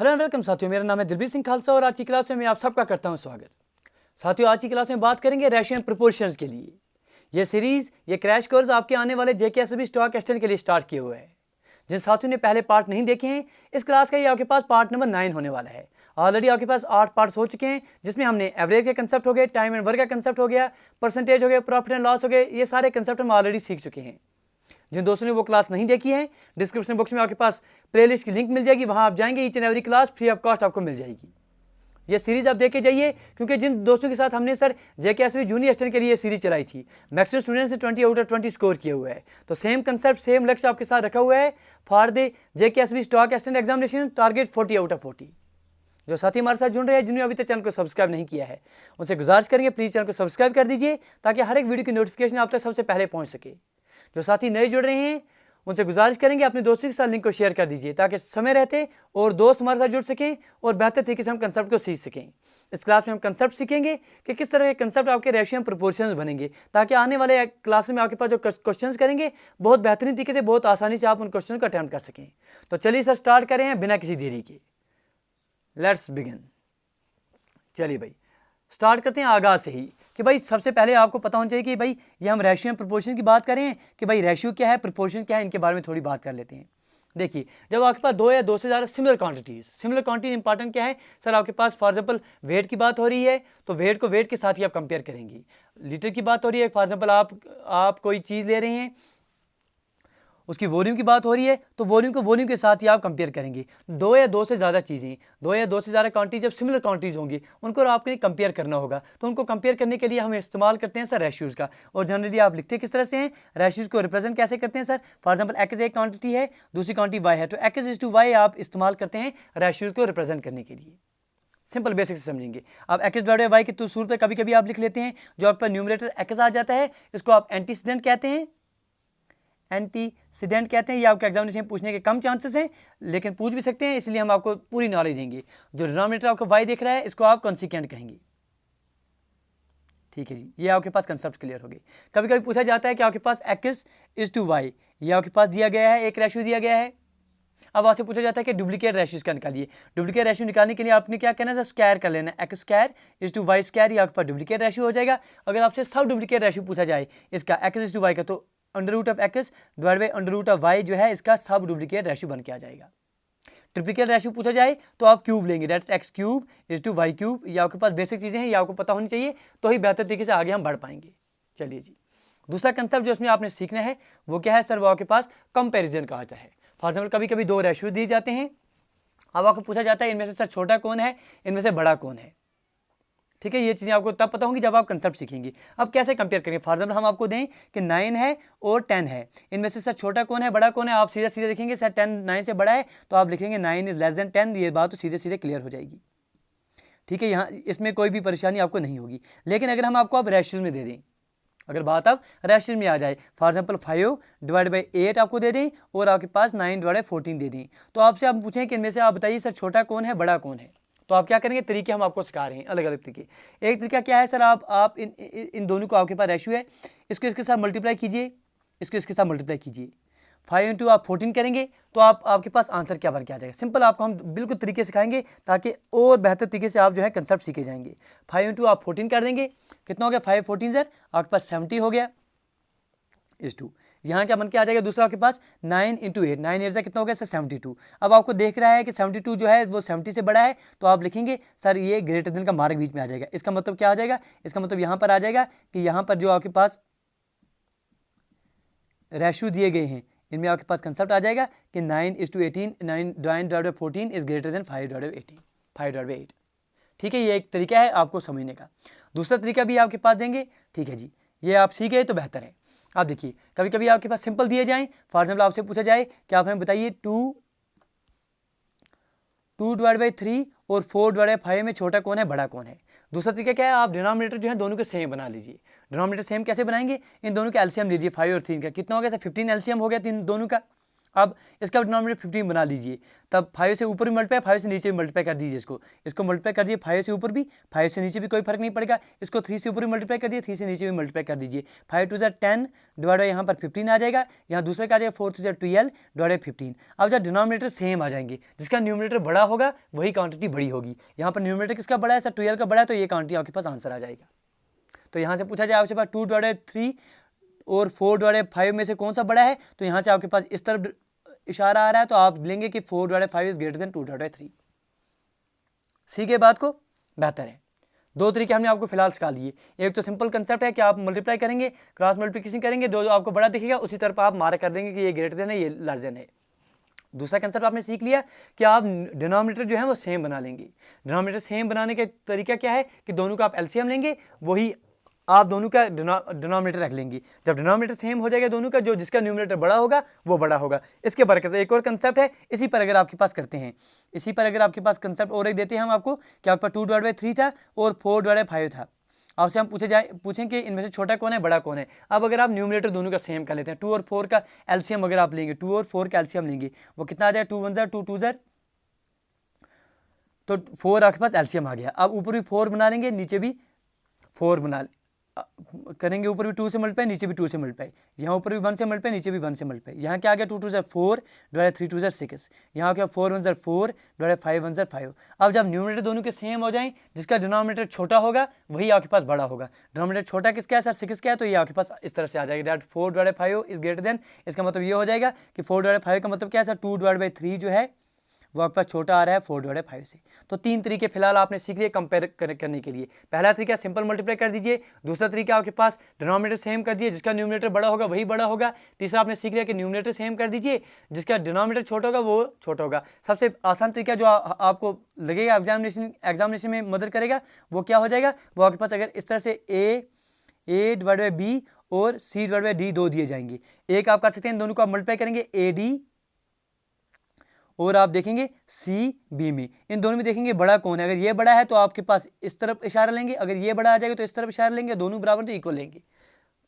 Hello welcome साथियों, मेरा नाम है दिलबीर सिंह खालसा और आज की क्लास में मैं आप सबका करता हूं स्वागत। साथियों, आज की क्लास में बात करेंगे रेशियो प्रोपोर्शंस के लिए। ये सीरीज, ये क्रैश कोर्स आपके आने वाले जेकेएसएसबी स्टॉक एक्सचेंज के लिए स्टार्ट किए हुए हैं। जिन साथियों ने पहले पार्ट नहीं देखे हैं, इस क्लास का ये आपके पास पार्ट नंबर 9 होने वाला है। ऑलरेडी आपके पास 8 पार्ट्स हो चुके हैं, जिसमें हमने एवरेज के कंसेप्ट हो गए, टाइम एंड वर्क का कंसेप्ट हो गया, परसेंटेज हो गया, प्रॉफिट एंड लॉस हो गए। ये सारे कंसेप्ट हम ऑलरेडी सीख चुके हैं। जिन दोस्तों ने वो क्लास नहीं देखी है, डिस्क्रिप्शन बॉक्स में आपके पास प्लेलिस्ट की लिंक मिल जाएगी, वहां आप जाएंगे, each and every class free of cost आपको मिल जाएगी। ये सीरीज आप देख के जाइए, क्योंकि जिन दोस्तों के साथ हमने सर जेकेएसएसबी जूनियर स्टूडेंट के लिए सीरीज चलाई थी, मैक्सिमम स्टूडेंट्स ने 20 आउट ऑफ 20 स्कोर किया हुआ है। तो सेम कंसेप्ट, सेम लक्ष्य आपके साथ रखा हुआ है for the JKSSB stock exchange examination, target 40 out of 40। जो साथी हमारे साथ जुड़ रहे हैं, जिन्होंने अभी तक चैनल को सब्सक्राइब नहीं किया है, उनसे गुजारिश करेंगे प्लीज चैनल को सब्सक्राइब कर दीजिए, ताकि हर एक वीडियो की नोटिफिकेशन आप तक सबसे पहले पहुंच सके। जो साथी नए जुड़ रहे हैं, उनसे गुजारिश करेंगे अपने दोस्तों के साथ लिंक को शेयर कर दीजिए, ताकि समय रहते और दोस्त हमारे साथ जुड़ सकें और बेहतर तरीके से हम कंसेप्ट को सीख सकें। इस क्लास में हम कंसेप्ट सीखेंगे कि किस तरह के कंसेप्ट आपके रेशियो प्रोपोर्शंस बनेंगे, ताकि आने वाले क्लास में आपके पास जो क्वेश्चंस करेंगे, बहुत बेहतरीन तरीके से, बहुत आसानी से आप उन क्वेश्चन को अटेम्प्ट कर सकें। तो चलिए सर स्टार्ट करें बिना किसी देरी के। Let's begin. चलिए भाई स्टार्ट करते हैं आगाज से ही कि भाई सबसे पहले आपको पता होना चाहिए कि भाई ये हम रेशियो प्रोपोर्शन की बात करें कि भाई रेशियो क्या है, प्रोपोर्शन क्या है, इनके बारे में थोड़ी बात कर लेते हैं। देखिए, जब आपके पास दो या दो से ज़्यादा सिमिलर क्वांटिटीज इंपॉर्टेंट क्या है सर, आपके पास फॉर एग्जाम्पल वेट की बात हो रही है, तो वेट को वेट के साथ ही आप कंपेयर करेंगे। लीटर की बात हो रही है, फॉर एग्जाम्पल आप कोई चीज़ ले रहे हैं, उसकी वॉल्यूम की बात हो रही है, तो वॉल्यूम को वॉल्यूम के साथ ही आप कंपेयर करेंगे। दो या दो से ज़्यादा चीज़ें, दो या दो से ज़्यादा क्वांटिटी जब सिमिलर क्वांटिटीज होंगी, उनको आपको कंपेयर करना होगा। तो उनको कंपेयर करने के लिए हम इस्तेमाल करते हैं सर रेशियोज़ का। और जनरली आप लिखते किस तरह से हैं, रेशियोज़ को रिप्रेजेंट कैसे करते हैं सर। फॉर एग्जाम्पल एक्स एक क्वांटिटी है, दूसरी क्वांटिटी वाई है, तो एक्स इज टू वाई आप इस्तेमाल करते हैं रेशियोज़ को रिप्रेजेंट करने के लिए। सिंपल बेसिक से समझेंगे आप। एक्स डिवाइडेड वाई की सूरत में कभी कभी आप लिख लेते हैं, जो आपका न्यूमरेटर एक्स आ जाता है, इसको आप एंटीसीडेंट कहते हैं, एंटीसीडेंट कहते हैं। ये आपके एग्जामिनेशन में पूछने के कम चांसेस हैं, लेकिन पूछ भी सकते हैं, इसलिए हम आपको पूरी नॉलेज देंगे। जो डिनोमिनेटर आपका वाई दिख रहा है, इसको आप कॉन्सिक्वेंट कहेंगे। ठीक है जी, ये आपके पास कंसेप्ट क्लियर हो गए। कभी कभी पूछा जाता है कि आपके पास एक्स इज टू वाई, ये आपके पास दिया गया है, एक रेशियो दिया गया है। अब आपसे पूछा जाता है कि डुप्लीकेट रेशियोज का निकालिए। डुप्लीकेट रेशियो निकालने के लिए आपने क्या करना है, स्क्वायर कर लेना, x square is to y square, ये आपके पास डुप्लीकेट रेशियो हो जाएगा। अगर आपसे सब डुप्लीकेट रेशियो पूछा जाए इसका एक्स इज टू वाई का, तो under root of x divide by under root of y जो है, इसका सब डुप्लीकेट रेशियो बन के आ जाएगा। ट्रिप्लिकेट रेशियो पूछा जाए तो आप क्यूब लेंगे, that's x cube is to y cube. ये आपके पास बेसिक चीज़ें हैं, ये आपको पता होनी चाहिए, तो ही बेहतर तरीके से आगे हम बढ़ पाएंगे। चलिए जी, दूसरा कंसेप्ट जो इसमें आपने सीखना है वो क्या है सर, वो आपके पास कंपेरिजन का आता है। फॉर एग्जाम्पल कभी कभी दो रेशियो दिए जाते हैं, अब आपको पूछा जाता है इनमें से सर छोटा कौन है, इनमें से बड़ा कौन है। ठीक है, ये चीज़ें आपको तब पता होंगी जब आप कंसेप्ट सीखेंगे। अब कैसे कंपेयर करेंगे, फॉर एग्जाम्पल हम आपको दें कि 9 है और 10 है, इनमें से सर छोटा कौन है, बड़ा कौन है। आप सीधे सीधे देखेंगे सर 10 9 से बड़ा है, तो आप लिखेंगे 9 इज लेस देन 10, ये बात तो सीधे सीधे क्लियर हो जाएगी। ठीक है, यहाँ इसमें कोई भी परेशानी आपको नहीं होगी। लेकिन अगर हम आपको अब रेशियोज में दे दें, अगर बात अब रेशियो में आ जाए, फॉर एग्जाम्पल 5 डिवाइड बाई 8 आपको दे दें और आपके पास 9 डिवाइड बाई 14 दे दें, तो आपसे आप पूछें कि इनमें से आप बताइए सर छोटा कौन है, बड़ा कौन है। तो आप क्या करेंगे, तरीके हम आपको सिखा रहे हैं, अलग अलग तरीके। एक तरीका क्या है सर, आप इन दोनों को, आपके पास रेशियो है, इसको इसके साथ मल्टीप्लाई कीजिए, इसको इसके साथ मल्टीप्लाई कीजिए। 5 इंटू आप 14 करेंगे तो आपके पास आंसर क्या बन के आ जाएगा। सिंपल आपको हम बिल्कुल तरीके सिखाएंगे, ताकि और बेहतर तरीके से आप जो है कंसेप्ट सीखे जाएंगे। 5 इंटू आप 14 कर देंगे, कितना हो गया 5 14 सर, आपके पास 70 हो गया इज टू। यहाँ क्या बन के आ जाएगा दूसरा आपके पास 9 इंटू 8, 9 8 कितना हो गया सर 72। अब आपको देख रहा है कि 72 जो है वो 70 से बड़ा है, तो आप लिखेंगे सर ये ग्रेटर देन का मार्क बीच में आ जाएगा। इसका मतलब क्या आ जाएगा, इसका मतलब यहाँ पर आ जाएगा कि यहाँ पर जो आपके पास रेशियो दिए गए हैं, इनमें आपके पास कंसेप्ट आ जाएगा कि 9 is to 18, 9 divide by 14 is greater than 5 divide by 18, 5 divide by 8। ठीक है, ये एक तरीका है आपको समझने का। दूसरा तरीका भी आपके पास देंगे। ठीक है जी, ये आप सीख गए तो बेहतर है। आप देखिए, कभी कभी आपके पास सिंपल दिए जाएं, फॉर एग्जाम्पल आपसे पूछा जाए कि आप हमें बताइए 2 डिवाइड बाई 3 और 4 डिवाइड बाई 5 में छोटा कौन है, बड़ा कौन है। दूसरा तरीका क्या है, आप डिनोमिनेटर जो है दोनों के सेम बना लीजिए। डिनोमिनेटर सेम कैसे बनाएंगे, इन दोनों का एलसीएम लीजिए, 5 और 3 का, कितना हो गया सर 15 एलसीएम हो गया तीन दोनों का। अब इसका डिनोमिनेटर 15 बना लीजिए, तब 5 से ऊपर भी मल्टीप्लाई, 5 से नीचे भी मल्टीप्लाई कर दीजिए। इसको मल्टीप्लाई कर दिए 5 से ऊपर भी, 5 से नीचे भी, कोई फर्क नहीं पड़ेगा। इसको 3 से ऊपर भी मल्टीप्लाई कर दिए, 3 से नीचे भी मल्टीप्लाई कर दीजिए। 5 2 10 डिवाइड बाई यहाँ पर 15 आ जाएगा, यहाँ दूसरे का आ जाएगा 4 3 12 डिवाइड बाई 15। अब जब डिनोमिनेटर सेम आ जाएंगे, जिसका न्यूमिनेटर बड़ा होगा वही क्वांटिटी बड़ी होगी। यहाँ पर न्यूमिनेटर किसका बड़ा है सर, 12 का बड़ा है, तो ये क्वांटिटी आपके पास आंसर आ जाएगा। तो यहाँ से पूछा जाए आपके पास 2 डिवाइड बाई 3 और 4 डिवाइड बाई 5 में से कौन सा बड़ा है, तो यहाँ से आपके पास इस तरफ इशारा आ रहा है, तो आप लेंगे कि 4 divide by 5 is greater then 2 divide by 3। सीखे बात को, बेहतर है। दो तरीके हमने आपको फिलहाल सिखा लिए। एक तो सिंपल कंसेप्ट है कि आप मल्टीप्लाई करेंगे, क्रॉस मल्टीप्लिकेशन करेंगे, जो आपको बड़ा दिखेगा उसी तरफ आप मार्क कर देंगे कि ये ग्रेटर देन है, ये लेस देन है। दूसरा कंसेप्ट आपने सीख लिया कि आप डिनोमिनेटर जो है वो सेम बना लेंगे। डिनोमिनेटर सेम बनाने का तरीका क्या है कि दोनों का आप एलसीएम लेंगे, वही आप दोनों का डिनोमिनेटर रख लेंगे। जब डिनोमिनेटर सेम हो जाएगा दोनों का, जो जिसका न्यूमिनेटर बड़ा होगा वो बड़ा होगा। इसके बरकत एक और कंसेप्ट है, इसी पर अगर आपके पास करते हैं, इसी पर अगर आपके पास कंसेप्ट और एक देते हैं हम आपको कि आपका 2 डिवाइड बाई 3 था और 4 डिवाइड बाई 5 था। आपसे हम पूछें कि इनमें से छोटा कौन है, बड़ा कौन है। अब अगर आप न्यूमिनेटर दोनों का सेम कर लेते हैं, 2 और 4 का एलसीएम अगर आप लेंगे, 2 और 4 का एलसीएम लेंगे, वो कितना आ जाएगा, 2 1 2 2 2, तो 4 आपके पास एलसीएम आ गया। अब ऊपर भी 4 बना लेंगे, नीचे भी 4 बना करेंगे, ऊपर भी 2 से मल्टीप्लाई, नीचे भी 2 से मल्टीप्लाई, यहाँ ऊपर भी 1 से मल्टीप्लाई, नीचे भी 1 से मल्टीप्लाई। यहाँ क्या आ गया, 2 2 4 डिवाइड 3 2 6, यहाँ क्या 4 1 4 डिवाइड 5 1 5। अब जब न्यूमिनेटर दोनों के सेम हो जाएं, जिसका डिनोमिनेटर छोटा होगा वही आपके पास बड़ा होगा। डिनोमिनेटर छोटा किसका है सर, 6 का है, तो ये आपके पास इस तरह से आ जाएगा, that 4 divide 5 is greater than. इसका मतलब ये हो जाएगा कि 4 डिवाइड 5 का मतलब क्या है सर, 2 डिवाइड बाई 3 जो है वो आपका छोटा आ रहा है 4 डिवाइड 5 से। तो तीन तरीके फिलहाल आपने सीख लिए कंपेयर करने के लिए। पहला तरीका सिंपल मल्टीप्लाई कर दीजिए, दूसरा तरीका आपके पास डिनोमिनेटर सेम कर दिए, जिसका न्यूमिनेटर बड़ा होगा वही बड़ा होगा। तीसरा आपने सीख लिया कि न्यूमिनेटर सेम कर दीजिए, जिसका डिनोमिनेटर छोटा होगा वो छोटा होगा। सबसे आसान तरीका जो आपको लगेगा एग्जामिनेशन में मदद करेगा वो क्या हो जाएगा, वो आपके पास अगर इस तरह से ए डिवाइड बाई बी और सी डिवाइड बाई डी दो दिए जाएंगे, एक आप कर सकते हैं, दोनों को आप मल्टीप्लाई करेंगे ए डी और आप देखेंगे सी बी में, इन दोनों में देखेंगे बड़ा कौन है। अगर ये बड़ा है तो आपके पास इस तरफ इशारा लेंगे, अगर ये बड़ा आ जाएगा तो इस तरफ इशारा लेंगे, दोनों बराबर तो इक्वल लेंगे।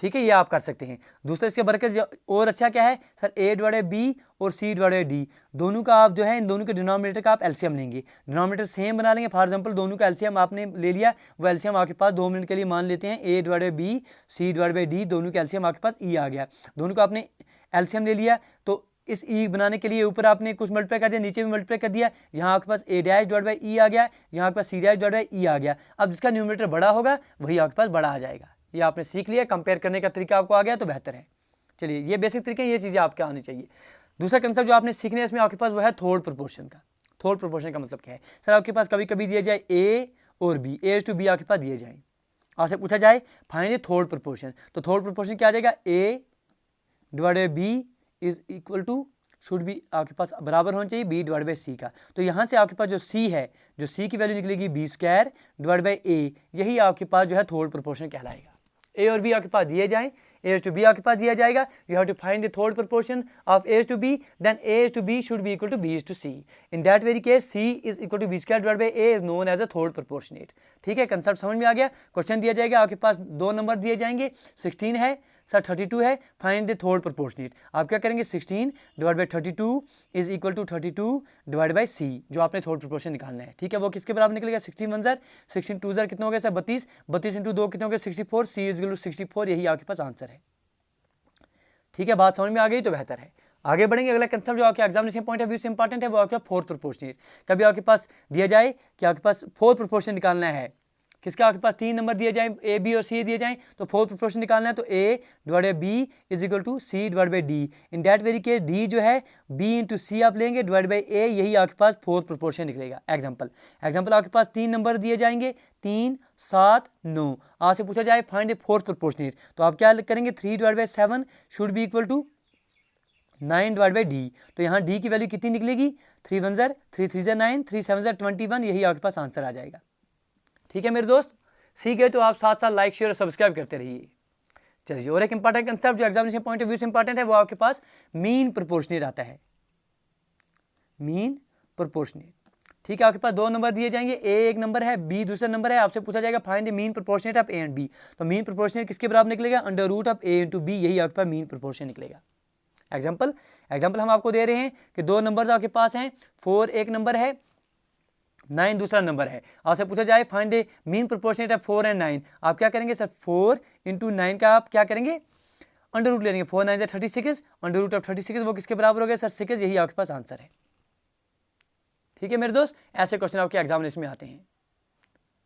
ठीक है, ये आप कर सकते हैं। दूसरा इसके बरकत और अच्छा क्या है सर, ए डिवाइड बी और सी डिवाइड डी, दोनों का आप जो है इन दोनों के डिनोमिनेटर का आप एलसीएम लेंगे, डिनोमिनेटर सेम बना लेंगे। फॉर एग्जांपल दोनों का एलसीएम आपने ले लिया, वो एलसीएम आपके पास 2 मिनट के लिए मान लेते हैं, a divide b c divide d, दोनों का एलसीएम आपके पास ई आ गया। दोनों का आपने एलसीएम ले लिया, तो इस ई बनाने के लिए ऊपर आपने कुछ मल्टीप्लाई कर दिया, नीचे भी मल्टीप्लाई कर दिया, यहाँ आपके पास ए डैश डिवाइड बाई ई आ गया, यहाँ आपके पास C dash divide by E आ गया। अब जिसका न्यूमिनेटर बड़ा होगा वही आपके पास बड़ा आ जाएगा। ये आपने सीख लिया, कंपेयर करने का तरीका आपको आ गया तो बेहतर है। चलिए, ये बेसिक तरीके, ये चीज़ें आपके आनी चाहिए। दूसरा कंसेप्ट जो आपने सीखने इसमें आपके पास वो है थर्ड प्रोपोर्शन का। थर्ड प्रोपोर्शन का मतलब क्या है सर, आपके पास कभी कभी दिया जाए ए और बी, ए टू बी आपके पास दिए जाए, आपसे पूछा जाए फाइंड द थर्ड प्रोपोर्शन, तो थर्ड प्रोपोर्शन क्या आ जाएगा, a divide by b is equal to should be आपके पास बराबर होना चाहिए बी डिवाइड बाई सी का। तो यहाँ से आपके पास जो सी है, जो सी की वैल्यू निकलेगी बी स्क्वायर डिवाइड बाई ए, यही आपके पास जो है थर्ड प्रोपोर्शन कहलाएगा। ए और बी आपके पास दिए जाएं, ए टू बी आपके पास दिया जाएगा, you have to find the third proportion of a to b, then a to b should be equal to b to c. In that very case c is equal to b square divide by a is known as a third proportionate. ठीक है, concept समझ में आ गया। Question दिया जाएगा, आपके पास 2 number दिए जाएंगे, 16 है सर, 32 है, फाइंड द थर्ड प्रोपोर्शनेट। आप क्या करेंगे, 16 divide by 32 is equal to 32 divide by c, जो आपने थर्ड प्रोपोर्शन निकालना है। ठीक है, वो किसके बराबर निकलेगा, 16 1 16 2 कितने हो गए सर, 32, 32 इंटू 2 कितने हो गए 64, सी इज इक्वल टू 64, यही आपके पास आंसर है। ठीक है, बात समझ में आ गई तो बेहतर है। आगे बढ़ेंगे, अगला कंसेप्ट जो आपके एग्जामिनेशन पॉइंट ऑफ व्यू से इंपॉर्टेंट है वो आपका फोर्थ प्रोपोर्शनेट। कभी आपके पास दिया जाए कि आपके पास फोर्थ प्रोपोर्शन निकालना है, किसका आपके पास 3 नंबर दिए जाएं, ए बी और सी दिए जाएं, तो फोर्थ प्रोपोर्शन निकालना है, तो a divide by b is equal to c divide by d. In that very case d जो है बी इंटू सी आप लेंगे डिवाइड बाई ए, यही आपके पास फोर्थ प्रोपोर्शन निकलेगा। एग्जाम्पल आपके पास 3 नंबर दिए जाएंगे, 3 7 9, आपसे पूछा जाए फाइंड ए फोर्थ प्रोपोर्शनेट, तो आप क्या करेंगे, 3 divide by 7 should be equal to 9 divide by d. तो यहाँ डी की वैल्यू कितनी निकलेगी, 3 1 3 3 9 3 7 21, यही आपके पास आंसर आ जाएगा। ठीक है मेरे दोस्त, सीख गए तो आप साथ साथ लाइक शेयर और सब्सक्राइब करते रहिए। चलिए, और एक इंपॉर्टेंट कंसेप्ट जो एग्जामिनेशन पॉइंट ऑफ व्यू से इंपॉर्टेंट है वो आपके पास मीन प्रोपोर्शनेट आता है, मीन प्रोपोर्शनेट। ठीक है, आपके पास 2 नंबर दिए जाएंगे, ए एक नंबर है, बी दूसरा नंबर है, आपसे पूछा जाएगा find the mean proportionate of a and b. तो मीन प्रोपोर्शनेट किसके बराबर निकलेगा, under root of a into b, यही आपके पास मीन प्रोपोर्शन निकलेगा। एग्जाम्पल हम आपको दे रहे हैं कि दो नंबर्स आपके पास हैं, 4 एक नंबर है, 9 दूसरा नंबर है। आपसे पूछा जाए find the mean proportionate of 4 and 9, आप क्या करेंगे सर? 4 × 9 का आप क्या करेंगे? अंडर रूट ले लेंगे। 4 9 36, अंडर रूट ऑफ 36 वो किसके बराबर हो गया सर? 6। यही आपके पास आंसर है। ठीक है मेरे दोस्त, ऐसे क्वेश्चन आपके एग्जामिनेशन में आते हैं,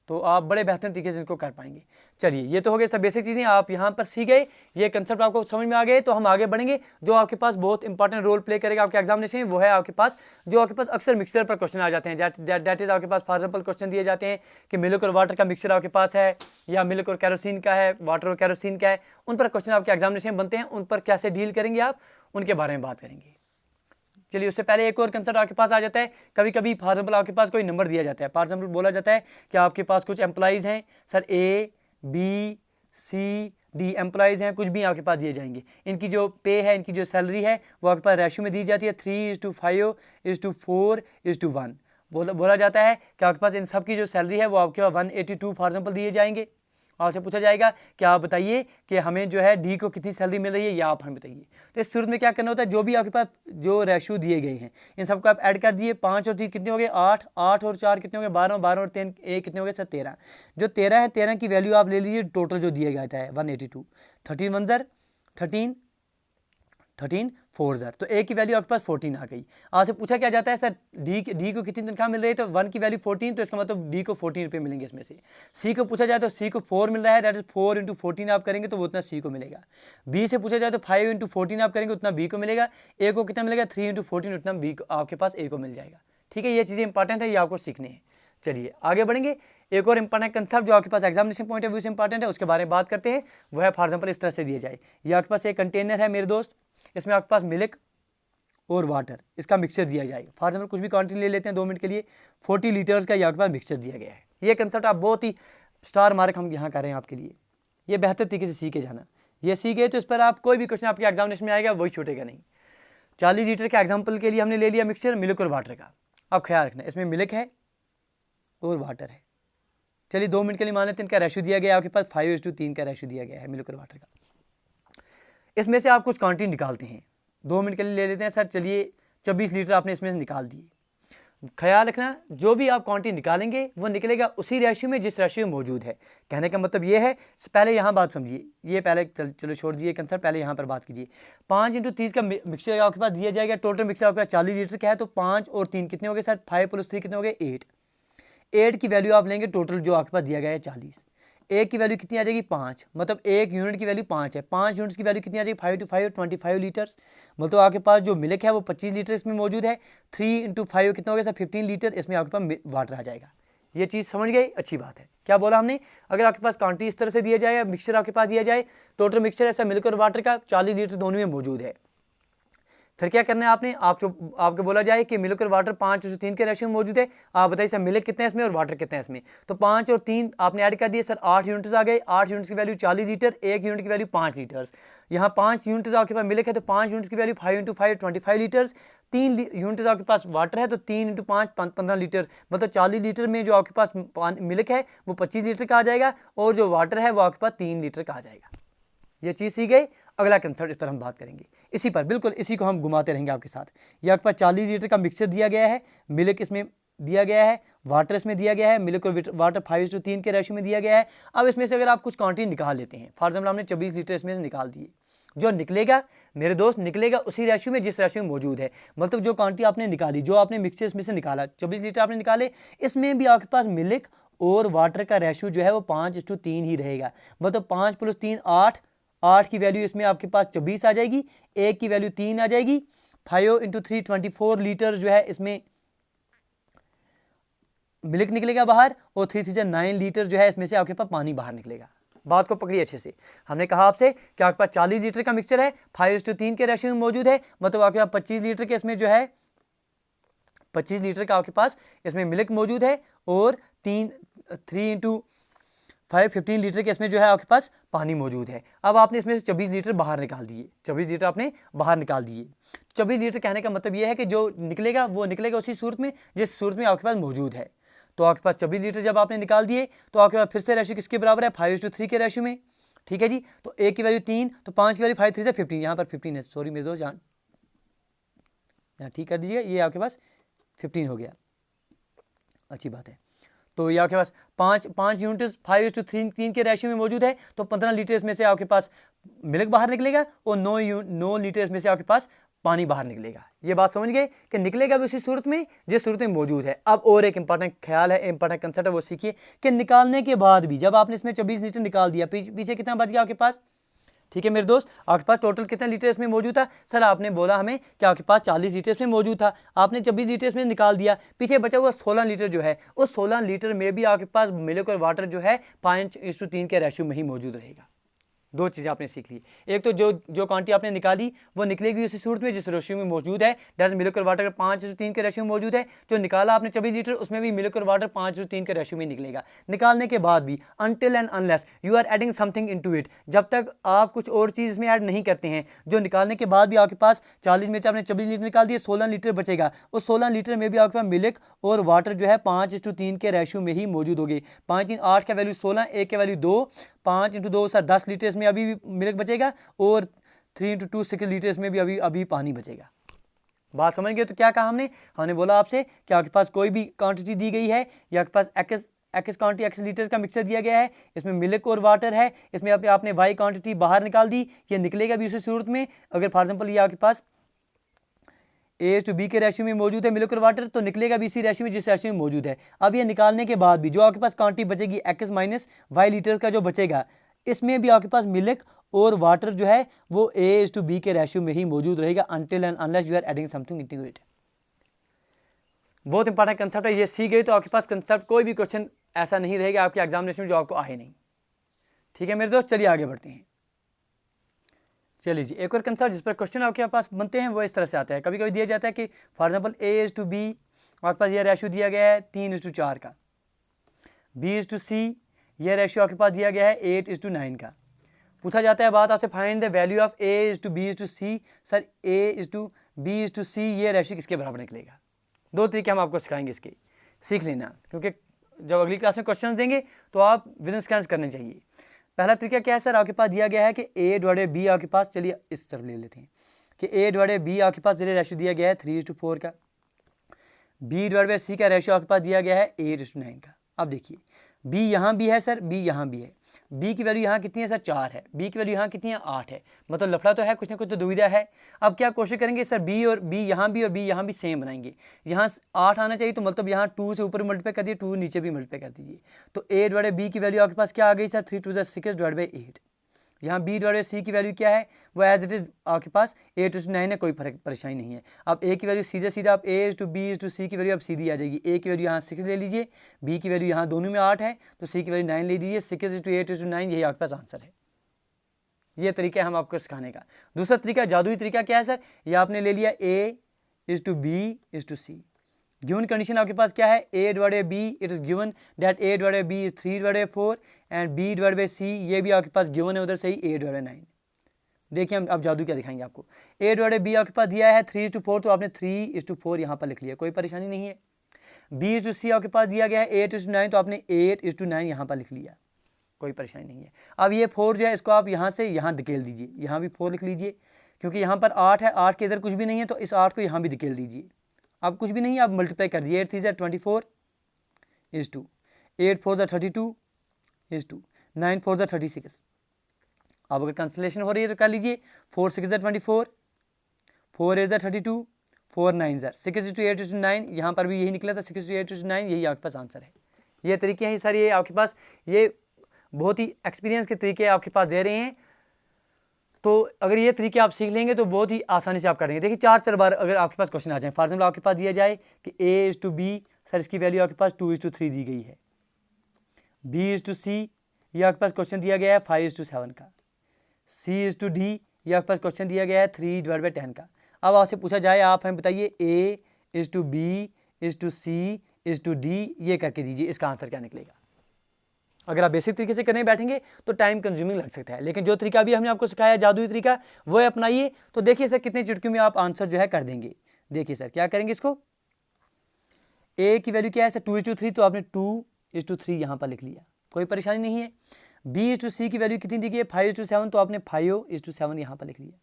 तो आप बड़े बेहतरीन तरीके से इनको कर पाएंगे। चलिए, ये तो हो गए सब बेसिक चीज़ें आप यहाँ पर सीख गए, ये कंसेप्ट आपको समझ में आ गए। तो हम आगे बढ़ेंगे। जो आपके पास बहुत इंपॉर्टेंट रोल प्ले करेगा आपके एग्जामिनेशन में, वो है आपके पास जो आपके पास अक्सर मिक्सचर पर क्वेश्चन आ जाते हैं। दैट इज आपके पास फॉर एग्जाम्पल क्वेश्चन दिए जाते हैं कि मिल्क और वाटर का मिक्सचर आपके पास है, या मिल्क और कैरोसिन का है, वाटर और कैरोसिन का है। उन पर क्वेश्चन आपके एग्जामिनेशन में बनते हैं, उन पर कैसे डील करेंगे आप, उनके बारे में बात करेंगे। चलिए, उससे पहले एक और कंसेप्ट आपके पास आ जाता है। कभी कभी फॉर एग्जाम्पल आपके पास कोई नंबर दिया जाता है, फॉर एग्जाम्पल बोला जाता है कि आपके पास कुछ एम्प्लॉइज़ हैं sir, A B C D employees हैं, कुछ भी आपके पास दिए जाएंगे। इनकी जो पे है, इनकी जो सैलरी है, वो आपके पास रेशियो में दी जाती है 3:5:4:1। बोला जाता है कि आपके पास इन सब की जो सैलरी है वो आपके पास 182 फॉर एग्जाम्पल दिए जाएंगे। आपसे पूछा जाएगा कि आप बताइए कि हमें जो है डी को कितनी सैलरी मिल रही है, या आप हमें बताइए। तो इस सूरत में क्या करना होता है, जो भी आपके पास जो रेशियो दिए गए हैं इन सबको आप ऐड कर दिए। 5 और 3 कितने हो गए? 8, 8 और 4 कितने हो गए? 12, 12 और 3 1 कितने हो गए सर? 13। जो 13 है, 13 की वैल्यू आप ले लीजिए टोटल जो दिया गया है 182। 13 1 ज़र 13, 13 4 ज़र, तो ए की वैल्यू आपके पास 14 आ गई। आपसे पूछा क्या जाता है सर, डी को कितनी तनख्वाह मिल रही है? तो 1 की वैल्यू 14, तो इसका मतलब डी को 14 रुपये मिलेंगे इसमें से। सी को पूछा जाए तो सी को 4 मिल रहा है, दैट इज 4 × 14 आप करेंगे तो वो उतना सी को मिलेगा। बी से पूछा जाए तो 5 × 14 आप करेंगे उतना बी को मिलेगा। ए को कितना मिलेगा? 3 × 14 उतना बी को आपके पास ए को मिल जाएगा। ठीक है, ये चीज़ें इंपॉर्टेंट है, ये आपको सीखनी है। चलिए आगे बढ़ेंगे। एक और इंपॉर्टेंट कंसेप्ट जो आपके पास एग्जामिनेशन पॉइंट ऑफ व्यू से इंपॉर्टेंट है, उसके बारे में बात करते हैं। वो है फॉर एग्जाम्पल इस तरह से दिया जाए, ये आपके पास एक कंटेनर है मेरे दोस्त, इसमें आपके पास मिल्क और वाटर इसका मिक्सचर दिया जाएगा। फॉर एग्जाम्पल कुछ भी क्वांटिटी ले लेते हैं 2 मिनट के लिए, 40 लीटर्स का यहाँ के पास मिक्सचर दिया गया है। ये कंसेप्ट आप बहुत ही स्टार मार्क हम यहाँ कर रहे हैं आपके लिए, ये बेहतर तरीके से सीखे जाना। ये सीखे तो इस पर आप कोई भी क्वेश्चन आपके एग्जामिनेशन में आएगा वही छूटेगा नहीं। 40 लीटर के एग्जाम्पल के लिए हमने ले लिया मिक्सचर मिल्क और वाटर का। अब ख्याल रखना इसमें मिल्क है और वाटर है। चलिए 2 मिनट के लिए मान लेते हैं इनका रेशियो दिया गया है आपके पास 5:3 का रेशियो दिया गया है मिल्क और वाटर का। इसमें से आप कुछ क्वांटिटी निकालते हैं, 2 मिनट के लिए ले लेते हैं सर। चलिए 24 लीटर आपने इसमें से निकाल दिए। ख्याल रखना जो भी आप क्वांटिटी निकालेंगे वो निकलेगा उसी रेशियो में जिस रेशियो में मौजूद है। कहने का मतलब ये है, पहले यहाँ बात समझिए, ये पहले चलो छोड़ दिए कंसेप्ट, पहले यहाँ पर बात कीजिए। 5 × 30 का मिक्सचर आपके पास दिया जाएगा। टोटल मिक्सचर आपके पास 40 लीटर का है, तो 5 और 3 कितने हो गए सर? 5 + 3 कितने हो गए? 8। 8 की वैल्यू आप लेंगे टोटल जो आपके पास दिया गया है 40। एक की वैल्यू कितनी आ जाएगी? 5, मतलब एक यूनिट की वैल्यू 5 है। 5 यूनिट्स की वैल्यू कितनी आ जाएगी? 5 × 5 25 लीटर्स, मतलब आपके पास जो मिल्क है वो 25 लीटर इसमें मौजूद है। 3 × 5 कितना हो गया सर? 15 लीटर, इसमें आपके पास वाटर आ जाएगा। ये चीज़ समझ गए? अच्छी बात है। क्या बोला हमने? अगर आपके पास क्वांटिटी इस तरह से दिया जाए, मिक्सचर आपके पास दिया जाए, टोटल मिक्सचर ऐसा मिल्क और वाटर का 40 लीटर दोनों में मौजूद है, फिर क्या करना है आपने? आपको बोला जाए कि मिल्क और वाटर 5:3 के रेशियो में मौजूद है। आप बताइए सर मिल्क कितने हैं इसमें और वाटर कितने हैं इसमें? तो 5 और 3 आपने ऐड कर दिए सर, 8 यूनिट्स आ गए। 8 यूनिट्स की वैल्यू 40 लीटर, 1 यूनिट की वैल्यू 5 लीटर्स। यहाँ 5 यूनिट्स आपके पास मिल्क है तो 5 यूनिट्स की वैल्यू 5 × 5 25 लीटर्स। 3 यूनिट्स आपके पास वाटर है तो 3 × 5 15 लीटर, मतलब 40 लीटर में जो आपके पास मिल्क है वो 25 लीटर का आ जाएगा, और जो वाटर है वो आपके पास 3 लीटर का आ जाएगा। ये चीज़ सीख गई। अगला कंसेप्ट इस पर हम बात करेंगे, इसी पर बिल्कुल इसी को हम घुमाते रहेंगे आपके साथ। ये आपके पास 40 लीटर का मिक्सचर दिया गया है, मिल्क इसमें दिया गया है, वाटर इसमें दिया गया है, मिल्क और वाटर 5:3 के रेशियो में दिया गया है। अब इसमें से अगर आप कुछ क्वांटिटी निकाल लेते हैं, फॉर एग्जाम्पल हमने 24 लीटर इसमें से निकाल दिए, जो निकलेगा मेरे दोस्त निकलेगा उसी रेशियो में जिस रेशियो में मौजूद है। मतलब जो क्वांटिटी आपने निकाली, जो आपने मिक्सचर इसमें से निकाला, 24 लीटर आपने निकाले, इसमें भी आपके पास मिल्क और वाटर का रेशियो जो है वो 5:3 ही रहेगा। मतलब 5 + 3 8, 8 की वैल्यू इसमें आपके पास 24 आ जाएगी, 1 की वैल्यू 3 आ जाएगी। 5 × 3 24 लीटर जो है इसमें मिल्क निकलेगा बाहर, और 3 3 9 लीटर जो है इसमें से आपके पास पानी बाहर निकलेगा। बात को पकड़िए अच्छे से। हमने कहा आपसे कि आपके पास 40 लीटर का मिक्सचर है, 5:3 के रेशियो में मौजूद है, मतलब आपके पास 25 लीटर के इसमें जो है 25 लीटर का आपके पास इसमें मिल्क मौजूद है, और 3 × 5 15 लीटर के इसमें जो है आपके पास पानी मौजूद है। अब आपने इसमें से 24 लीटर बाहर निकाल दिए, 24 लीटर आपने बाहर निकाल दिए। 24 लीटर कहने का मतलब ये है कि जो निकलेगा वो निकलेगा उसी सूरत में जिस सूरत में आपके पास मौजूद है। तो आपके पास 24 लीटर जब आपने निकाल दिए तो आपके पास फिर से रेशियो किसके बराबर है? 5:3 के रेशियो में। ठीक है जी, तो 1 की वैल्यू 3, तो 5 की वैल्यू 5 3 से 15, यहाँ पर 15 है, सॉरी मेरे दोस्त, यहाँ ठीक कर दीजिएगा, ये आपके पास 15 हो गया, अच्छी बात है। तो ये आपके पास 5 यूनिट 5:3 के रेशियो में मौजूद है, तो 15 लीटर इसमें से आपके पास मिल्क बाहर निकलेगा और 9 लीटर इसमें से आपके पास पानी बाहर निकलेगा। ये बात समझ गए कि निकलेगा भी उसी सूरत में जिस सूरत में मौजूद है। अब और एक इंपॉर्टेंट ख्याल है, इंपॉर्टेंट कंसेप्ट है, वो सीखिए कि निकालने के बाद भी जब आपने इसमें 24 लीटर निकाल दिया, पीछे कितना बच गया आपके पास? ठीक है मेरे दोस्त, आपके पास टोटल कितना लीटर इसमें मौजूद था? सर आपने बोला हमें कि आपके पास 40 लीटर इसमें मौजूद था, आपने 24 लीटर इसमें निकाल दिया, पीछे बचा हुआ 16 लीटर जो है, उस 16 लीटर में भी आपके पास मिल्क और वाटर जो है 5:3 के रेशियो में ही मौजूद रहेगा। दो चीज़ें आपने सीख ली, एक तो जो क्वांटिटी आपने निकाली वो निकलेगी उसी सूरत में जिस रेशियो में मौजूद है, दैट मिल्क और वाटर 5:3 के रेशियो में मौजूद है। जो निकाला आपने 24 लीटर उसमें भी मिल्क और वाटर 5:3 के रेशियो में निकलेगा। निकालने के बाद भी until and unless you are adding something into it, जब तक आप कुछ और चीज़ में ऐड नहीं करते हैं, जो निकालने के बाद भी आपके पास 40 में से आपने 24 लीटर निकाल दिए, 16 लीटर बचेगा, उस 16 लीटर में भी आपके पास मिल्क और वाटर जो है 5:3 के रेशियो में ही मौजूद होगी। 5 3 8 का वैल्यू 16, 1 का वैल्यू 2, 5 × 2 सर 10 लीटर इसमें अभी भी मिल्क बचेगा और 3 × 2 6 लीटर इसमें भी अभी पानी बचेगा। बात समझ गए? तो क्या कहा हमने बोला आपसे कि आपके पास कोई भी क्वांटिटी दी गई है या आपके पास एक्स क्वांटिटी एक्स लीटर का मिक्सर दिया गया है, इसमें मिल्क और वाटर है, इसमें आपने वाई क्वांटिटी बाहर निकाल दी, ये निकलेगा भी उसी सूरत में। अगर फॉर एग्जाम्पल ये आपके पास A:B के रेशियो में मौजूद है मिल्क और वाटर, तो निकलेगा भी इसी रेशियो में जिस रेशियो में मौजूद है। अब ये निकालने के बाद भी जो आपके पास क्वांटिटी बचेगी एक्स माइनस वाई लीटर का जो बचेगा, इसमें भी आपके पास मिल्क और वाटर जो है वो A:B के रेशियो में ही मौजूद रहेगा until and unless you are adding something into it. बहुत इंपॉर्टेंट कंसेप्ट है, ये सीख गए तो आपके पास कंसेप्ट कोई भी क्वेश्चन ऐसा नहीं रहेगा आपके एग्जामिनेशन में जो आपको आए नहीं। ठीक है मेरे दोस्त, चलिए आगे बढ़ते हैं। चलिए जी, एक और कंसेप्ट जिस पर क्वेश्चन आपके पास बनते हैं वो इस तरह से आता है। कभी कभी दिया जाता है कि फॉर एग्जाम्पल A:B आपके पास ये रेशियो दिया गया है 3:4 का, B:C ये रेशियो आपके पास दिया गया है 8:9 का। पूछा जाता है बात आपसे find the value of A:B:C। Sir A:B:C ये रेशियो किसके बराबर निकलेगा? दो तरीके हम आपको सिखाएंगे, इसके सीख लेना, क्योंकि जब अगली क्लास में क्वेश्चन देंगे तो आप विदिन सेकेंड्स करने चाहिए। पहला तरीका क्या है सर, आपके पास दिया गया है कि A/B आपके पास, चलिए इस तरफ ले लेते हैं कि A/B आपके पास रेशियो दिया गया है 3:4 का, B/C का रेशियो आपके पास दिया गया है 8:9 का। अब देखिए B यहाँ भी है सर, B यहाँ भी है, B की वैल्यू यहाँ कितनी है सर 4 है, B की वैल्यू यहाँ कितनी है 8 है, मतलब लफड़ा तो है, कुछ ना कुछ तो दुविधा है। अब क्या कोशिश करेंगे सर B और B यहाँ भी और B यहाँ भी सेम बनाएंगे, यहाँ 8 आना चाहिए तो मतलब यहाँ 2 से ऊपर मल्टीप्लाई कर दिए, 2 नीचे भी मल्टीप्लाई कर दीजिए, तो A/B की वैल्यू आपके पास क्या आ गई सर 3 × 6/8। यहाँ B/C की वैल्यू क्या है, वो एज इट इज़ आपके पास 8:9 है, कोई परेशानी नहीं है। अब A की वैल्यू सीधा आप A:B:C की वैल्यू अब सीधी आ जाएगी। A की वैल्यू यहाँ 6 ले लीजिए, B की वैल्यू यहाँ दोनों में 8 है, तो C की वैल्यू 9 ले लीजिए, 6:8:9 यही आपके पास आंसर है। ये तरीका है हम आपको सिखाने का। दूसरा तरीका, जादुई तरीका क्या है सर, ये आपने ले लिया A:B:C। गिवन कंडीशन आपके पास क्या है, A/B it is given that A/B is 3/4 and B/C ये भी आपके पास गिवन है उधर से ही 8/9। देखिए हम अब जादू क्या दिखाएंगे आपको। A/B आपके पास दिया है 3:4, तो आपने 3:4 यहाँ पर लिख लिया, कोई परेशानी नहीं है। B/C आपके पास दिया गया है 8:9, तो आपने 8:9 यहाँ पर लिख लिया, कोई परेशानी नहीं है। अब ये 4 जो है इसको आप यहाँ से यहाँ धकेल दीजिए, यहाँ भी 4 लिख लीजिए, क्योंकि यहाँ पर 8 है, 8 के इधर कुछ भी नहीं है, तो इस 8 को यहाँ भी धकेल दीजिए। अब कुछ भी नहीं है, आप मल्टीप्लाई कर दिए, 8 3 24 is 2, 8 4 32 is 2, 9 4 36। अब अगर कैंसिलेशन हो रही है तो कर लीजिए, 4 6 24, 4 8 32, 4 9 6:8:9, यहाँ पर भी यही निकला था 6:8:9, यही आपके पास आंसर है। ये तरीके हैं सर, ये आपके पास ये बहुत ही एक्सपीरियंस के तरीके आपके पास दे रहे हैं, तो अगर ये तरीके आप सीख लेंगे तो बहुत ही आसानी से आप करेंगे। देखिए 4 बार अगर आपके पास क्वेश्चन आ जाए, फॉर एग्जाम्पल आपके पास दिया जाए कि A:B सर इसकी वैल्यू आपके पास 2:3 दी गई है, B:C ये आपके पास क्वेश्चन दिया गया है 5:7 का, C:D ये आपके पास क्वेश्चन दिया गया है 3/10 का। अब आपसे पूछा जाए आप हमें बताइए A:B:C:D ये करके दीजिए, इसका आंसर क्या निकलेगा। अगर आप बेसिक तरीके से करने बैठेंगे तो टाइम कंज्यूमिंग लग सकता है, लेकिन जो तरीका भी हमने आपको सिखाया जादुई तरीका वो अपनाइए, तो देखिए सर कितने चुटकियों में आप आंसर जो है कर देंगे। देखिए सर क्या करेंगे, इसको A की वैल्यू क्या है सर 2:3, तो आपने 2:3 यहाँ पर लिख लिया, कोई परेशानी नहीं है। B:C की वैल्यू कितनी दी गई है 5:7, तो आपने 5:7 यहाँ पर लिख लिया।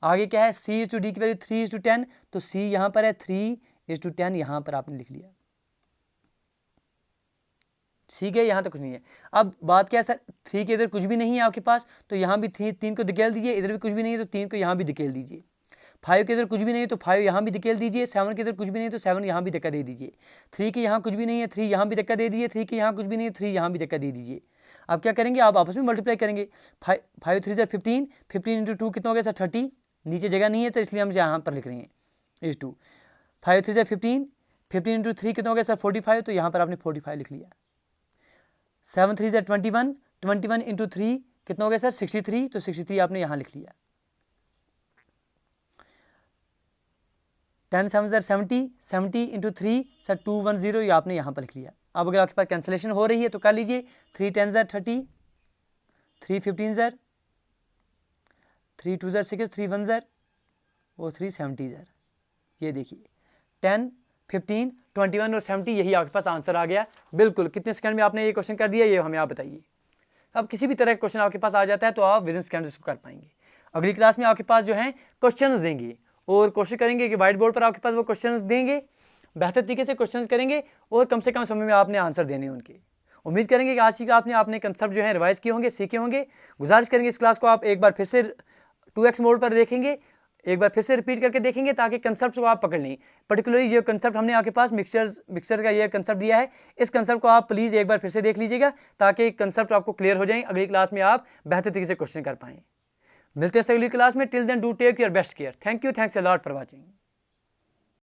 आगे क्या है, c इज टू डी की वैल्यू 3:10, तो c यहाँ पर है 3:10, यहाँ पर आपने लिख लिया। ठीक है, यहाँ तो कुछ नहीं है। अब बात क्या है सर, 3 के इधर कुछ भी नहीं है आपके पास, तो यहाँ भी 3 को धकेल दीजिए, इधर भी कुछ भी नहीं है तो 3 को यहाँ भी धकेल दीजिए। 5 के इधर कुछ भी नहीं है तो 5 यहाँ भी धकेल दीजिए। 7 के इधर कुछ भी नहीं है तो 7 यहाँ भी धक्का दे दीजिए। 3 के यहाँ कुछ भी नहीं है, 3 यहाँ भी धक्का दे दीजिए। 3 के यहाँ कुछ भी नहीं है, 3 यहाँ भी धक्का दे दीजिए। अब क्या करेंगे, आप आपस में मल्टीप्लाई करेंगे। 5 3 × 15, 15 × 2 कितना हो गया सर 30। नीचे जगह नहीं है तो इसलिए हम यहाँ पर लिख रहे हैं इज 2। 5 3 × 15, 15 × 3 कितना हो गया सर 45, तो यहाँ पर आपने 45 लिख लिया। 7 3 × 21, 21 × 3 कितना हो गया सर 63, तो 63 आपने यहाँ लिख लिया। 10 7 70, 70 × 3 सर 210, ये आपने यहाँ पर लिख लिया। अब अगर आपके पास कैंसिलेशन हो रही है तो कर लीजिए। 3 10 30, 3 15, 3 2 6, 3 1 और 3 70। ये देखिए 10 15 21 और 70, यही आपके पास आंसर आ गया। बिल्कुल, कितने सेकंड में आपने ये क्वेश्चन कर दिया, ये हमें आप बताइए। अब किसी भी तरह का क्वेश्चन आपके पास आ जाता है तो आप विद इन सेकंड इसको कर पाएंगे। अगली क्लास में आपके पास जो है क्वेश्चंस देंगे और कोशिश करेंगे कि व्हाइट बोर्ड पर आपके पास वो क्वेश्चंस देंगे, बेहतर तरीके से क्वेश्चंस करेंगे और कम से कम समय में आपने आंसर देने उनके। उम्मीद करेंगे कि आज की आपने अपने कंसेप्ट जो है रिवाइज किए होंगे, सीखे होंगे। गुजारिश करेंगे इस क्लास को आप एक बार फिर से 2x मोड पर देखेंगे, एक बार फिर से रिपीट करके देखेंगे ताकि कंसेप्ट को आप पकड़ लें। पर्टिकुलरली ये कंसेप्ट हमने आपके पास मिक्सचर का ये कंसेप्ट दिया है, इस कंसेप्ट को आप प्लीज़ एक बार फिर से देख लीजिएगा ताकि कंसेप्ट आपको क्लियर हो जाए, अगली क्लास में आप बेहतर तरीके से क्वेश्चन कर पाएँ। मिलते हैं अगली क्लास में। Till then do take your best care. Thank you, thanks a lot for watching.